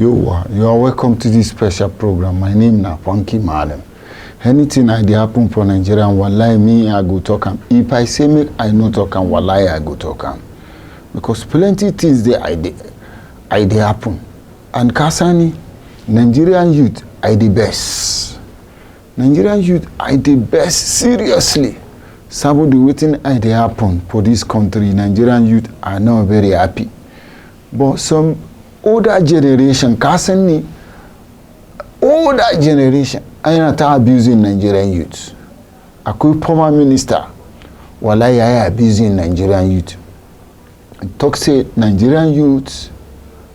You are welcome to this special program. My name is Funky Madam. Anything I dey happen for Nigerian, wallahi me I go talk am. If I say make I no talk am, wallahi I go talk am. Because plenty things dey I dey happen. And Kasani, Nigerian youth I the best. Nigerian youth I the best, seriously. Somebody waiting I dey happen for this country. Nigerian youth are not very happy. But some older generation, Kasani, older generation, I not abusing Nigerian youth. A former minister, wallahi I abusing Nigerian youth. Talk say Nigerian youth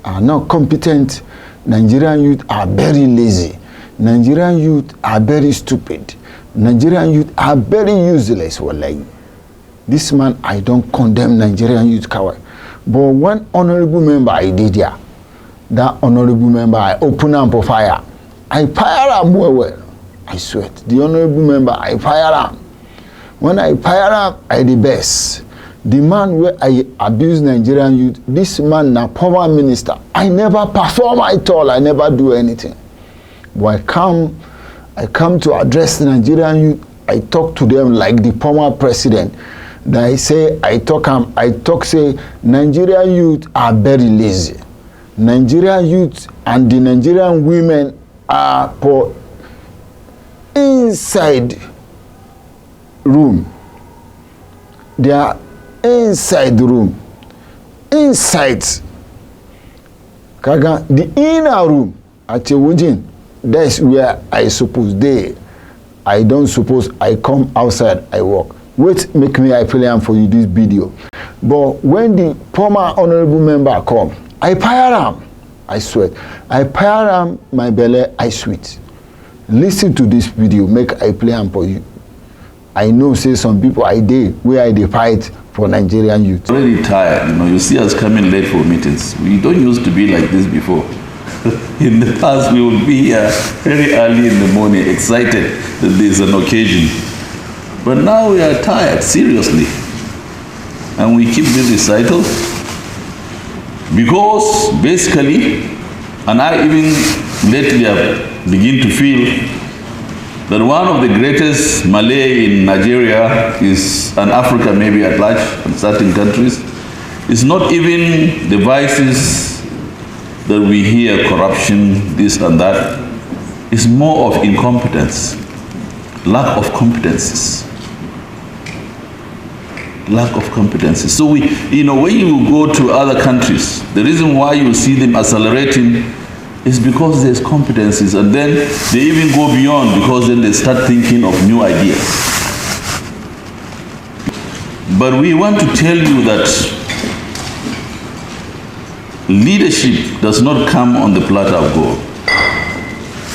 are not competent. Nigerian youth are very lazy. Nigerian youth are very stupid. Nigerian youth are very useless. Wallahi. This man, I don't condemn Nigerian youth coward. But one honorable member I did here, that honorable member I open up for fire. I fire him well. I swear. The honorable member, I fire him. When I fire him, I the best. The man where I abuse Nigerian youth, this man na former minister. I never perform at all. I never do anything. But I come to address the Nigerian youth. I talk to them like the former president. That I talk say Nigerian youth are very lazy. Nigerian youth and the Nigerian women are for inside room. They are inside the room. Inside Kaga, the inner room at Chewujin, that's where I suppose they. I don't suppose I come outside, I walk. Wait, make me I play am for you this video. But when the former honorable member come, I fire him. I swear. I fire him, my belly, I sweet. Listen to this video, make I play am for you. I know say some people I dey where I dey fight for Nigerian youth. Already tired, you see us coming late for meetings. We don't used to be like this before. In the past, we would be here very early in the morning, excited that there's an occasion. But now we are tired, seriously. And we keep this recital because basically, and I even lately have begin to feel that one of the greatest Malay in Nigeria is, and Africa maybe at large, in certain countries, is not even the vices that we hear, corruption, this and that. It's more of incompetence, lack of competencies. Lack of competencies. So when you go to other countries, the reason why you see them accelerating is because there's competencies, and then they even go beyond because then they start thinking of new ideas. But we want to tell you that leadership does not come on the platter of gold.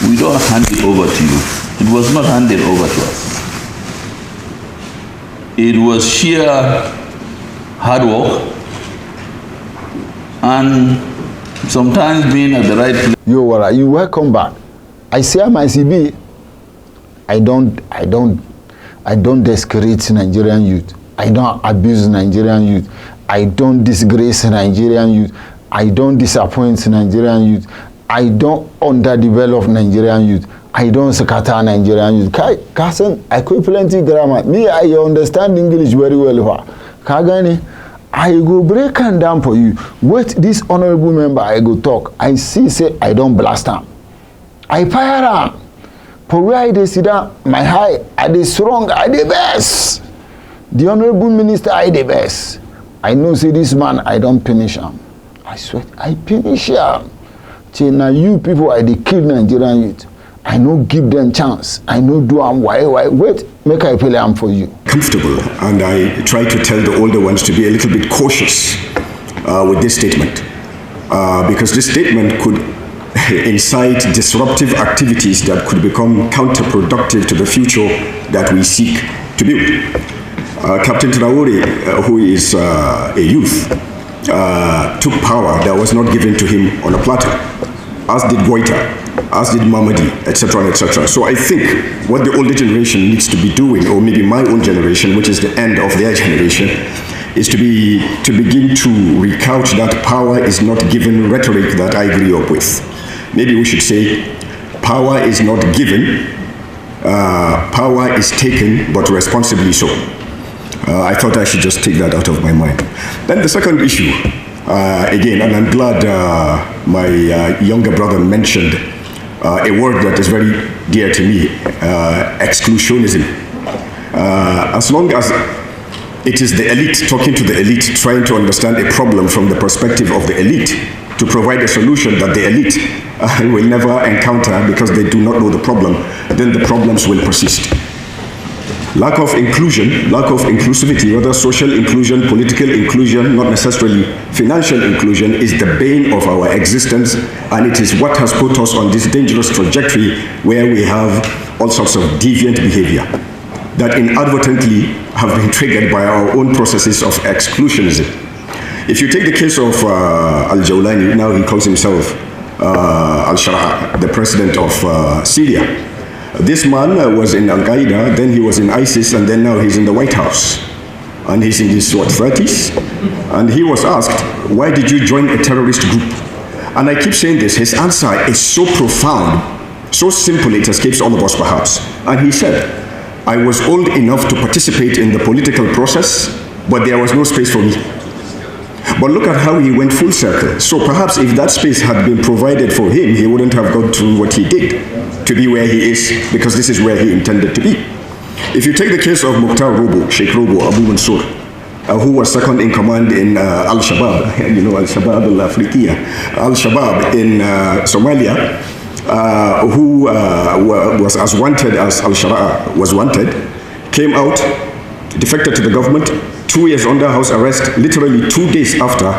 We don't hand it over to you. It was not handed over to us. It was sheer hard work and sometimes being at the right place. You welcome back. I say my CB. I don't discourage Nigerian youth. I don't abuse Nigerian youth. I don't disgrace Nigerian youth. I don't disappoint Nigerian youth. I don't underdevelop Nigerian youth. I don't scatter Nigerian youth. Cousin, I quit plenty grammar. Me, I understand English very well. Kagani, I go break and down for you. Wait, this honorable member, I go talk. I see, say, I don't blast him. I fire him. For where I dey sit down, my high, I dey strong, I dey best. The honorable minister, I dey best. I know, say, this man, I don't punish him. I swear, I finish him. Say, now you people, I dey kill Nigerian youth. I no give them chance. I no do am why. Wait, make I play am for you. Comfortable, and I try to tell the older ones to be a little bit cautious with this statement, because this statement could incite disruptive activities that could become counterproductive to the future that we seek to build. Captain Traore, who is a youth, took power that was not given to him on a platter, as did Goita, as did Mamadi, etc., etc. So I think what the older generation needs to be doing, or maybe my own generation, which is the end of their generation, is to begin to recount that power is not given rhetoric that I grew up with. Maybe we should say, power is not given, power is taken, but responsibly so. I thought I should just take that out of my mind. Then the second issue, again, and I'm glad my younger brother mentioned a word that is very dear to me, exclusionism. As long as it is the elite talking to the elite, trying to understand a problem from the perspective of the elite to provide a solution that the elite will never encounter because they do not know the problem, then the problems will persist. Lack of inclusion, lack of inclusivity, whether social inclusion, political inclusion, not necessarily financial inclusion, is the bane of our existence, and it is what has put us on this dangerous trajectory where we have all sorts of deviant behavior that inadvertently have been triggered by our own processes of exclusionism. If you take the case of Al-Jawlani, now he calls himself Al-Shara, the president of Syria. This man was in Al-Qaeda, then he was in ISIS, and then now he's in the White House. And he's in his, 30s? And he was asked, why did you join a terrorist group? And I keep saying this, his answer is so profound, so simple it escapes all of us perhaps. And he said, I was old enough to participate in the political process, but there was no space for me. But look at how he went full circle. So perhaps if that space had been provided for him, he wouldn't have gone through what he did to be where he is, because this is where he intended to be. If you take the case of Mukhtar Robo, Sheikh Robo, Abu Mansour, who was second in command in Al-Shabaab, Al-Shabaab al-Afriqiya, Al-Shabaab in Somalia, who was as wanted as Al-Shara was wanted, came out, defected to the government, 2 years under house arrest, literally 2 days after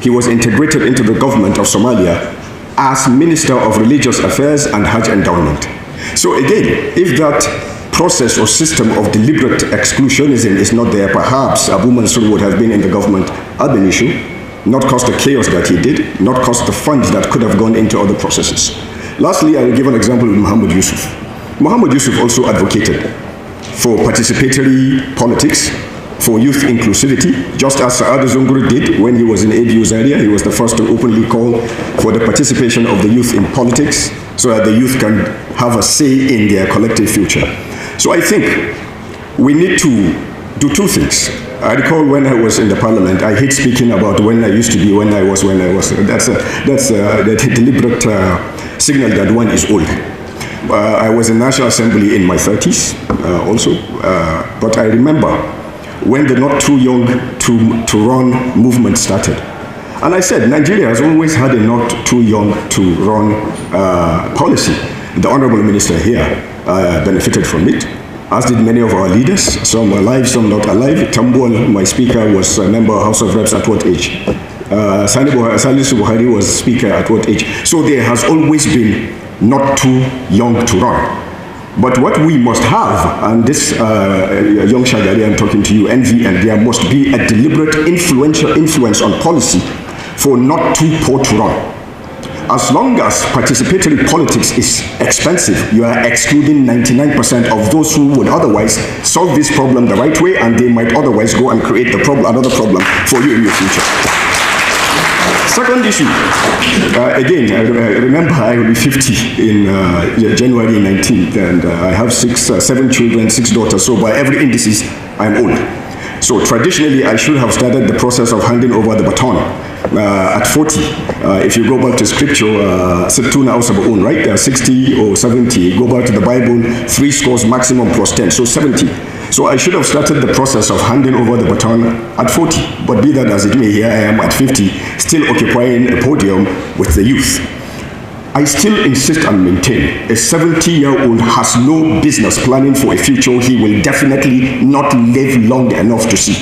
he was integrated into the government of Somalia as Minister of Religious Affairs and Hajj Endowment. So again, if that process or system of deliberate exclusionism is not there, perhaps Abu Mansur would have been in the government ad initio, not caused the chaos that he did, not caused the funds that could have gone into other processes. Lastly, I will give an example with Muhammad Yusuf. Muhammad Yusuf also advocated for participatory politics, for youth inclusivity, just as Saad Zunguri did when he was in ABU's area. He was the first to openly call for the participation of the youth in politics so that the youth can have a say in their collective future. So I think we need to do two things. I recall when I was in the parliament, I hate speaking about when I used to be, when I was. That's a deliberate signal that one is old. I was in National Assembly in my 30s also, but I remember when the not too young to run movement started. And I said, Nigeria has always had a not too young to run policy. The Honorable Minister here benefited from it, as did many of our leaders, some alive, some not alive. Tambuwal, my speaker, was a member of House of Reps at what age? Salisu Buhari was speaker at what age? So there has always been not too young to run. But what we must have, and this young Shagari, I'm talking to you, envy, and there must be a deliberate influence on policy for not too poor to run. As long as participatory politics is expensive, you are excluding 99% of those who would otherwise solve this problem the right way, and they might otherwise go and create the problem, another problem for you in your future. Second issue, again, I remember I will be 50 in January 19th, and I have 7 children, 6 daughters, so by every indices, I'm old. So traditionally, I should have started the process of handing over the baton at 40. If you go back to scripture, right? 60 or 70, go back to the Bible, 3 scores maximum plus 10, so 70. So I should have started the process of handing over the baton at 40. But be that as it may, here I am at 50, still occupying a podium with the youth. I still insist and maintain a 70-year-old has no business planning for a future he will definitely not live long enough to see.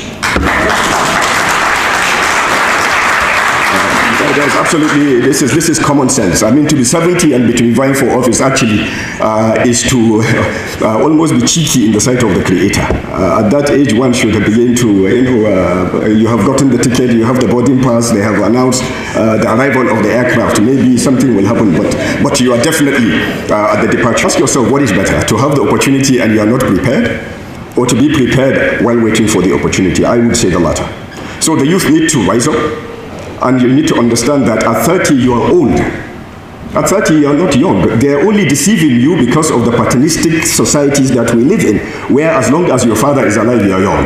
There's absolutely, this is common sense. I mean, to be 70 and be vying for office actually is to almost be cheeky in the sight of the Creator. At that age, one should begin to, you have gotten the ticket, you have the boarding pass, they have announced the arrival of the aircraft. Maybe something will happen, but you are definitely at the departure. Ask yourself, what is better, to have the opportunity and you are not prepared, or to be prepared while waiting for the opportunity? I would say the latter. So the youth need to rise up. And you need to understand that at 30, you are old. At 30, you are not young. They are only deceiving you because of the paternalistic societies that we live in, where as long as your father is alive, you are young.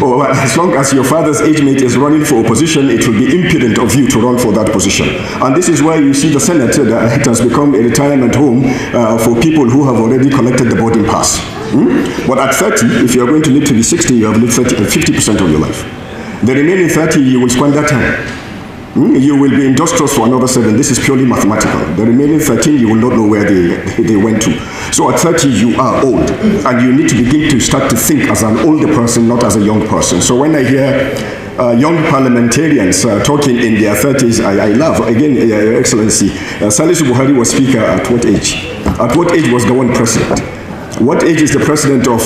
Or as long as your father's age mate is running for opposition, it will be impudent of you to run for that position. And this is why you see the Senate that has become a retirement home for people who have already collected the boarding pass. But at 30, if you are going to live to be 60, you have lived 50% of your life. The remaining 30, you will squander time. You will be industrious for another 7. This is purely mathematical. The remaining 13, you will not know where they went to. So at 30, you are old. And you need to begin to start to think as an older person, not as a young person. So when I hear young parliamentarians talking in their 30s, I laugh. Again, Your Excellency, Salisu Buhari was speaker at what age? At what age was Gowon president? What age is the president of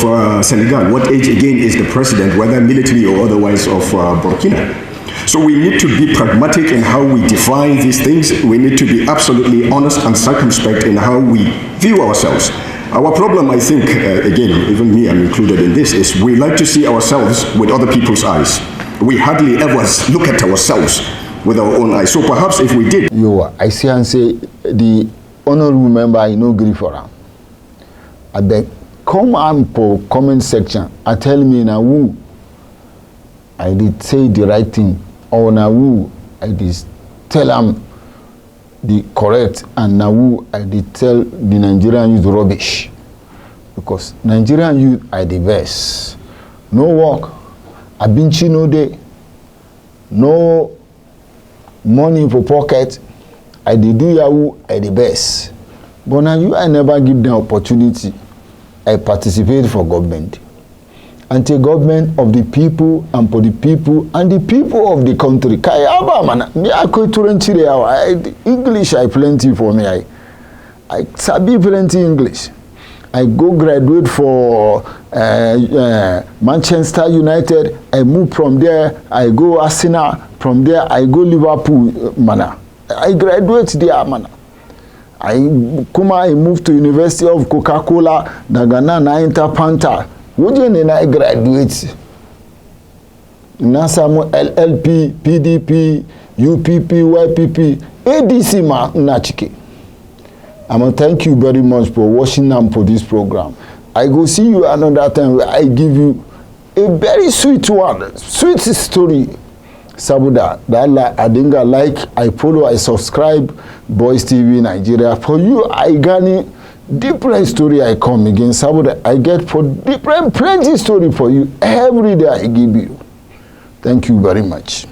Senegal? What age again is the president, whether military or otherwise, of Burkina? So we need to be pragmatic in how we define these things. We need to be absolutely honest and circumspect in how we view ourselves. Our problem, I think, again, even me, I'm included in this, is we like to see ourselves with other people's eyes. We hardly ever look at ourselves with our own eyes. So perhaps if we did. I see and say, the honorable member, I no agree for him. I beg, come on for comment section and tell me now who I did say the right thing. Or now who I did tell them the correct, and now who I did tell the Nigerian youth rubbish. Because Nigerian youth are the best. No work, abinchi no day, no money for pocket. I did do Yahoo, I the best. But now you, I never give them opportunity. I participate for government. Anti government of the people and for the people and the people of the country. English I plenty for me. I sabi plenty English. I go graduate for Manchester United. I move from there. I go Arsenal. From there I go Liverpool. Mana. I graduate there. Mana. I move to University of Coca-Cola. Dagana na Interpanta. Wouldn't I graduate? Nasamu LLP, PDP, UPP, YPP, ADC ma nachike. I'ma thank you very much for watching them for this program. I go see you another time where I give you a very sweet one, sweet story. Sabuda, that I think I like, I follow, I subscribe, Boys TV Nigeria. For you, I gani different story I come again. Sabuda, I get for different plenty story for you. Every day I give you. Thank you very much.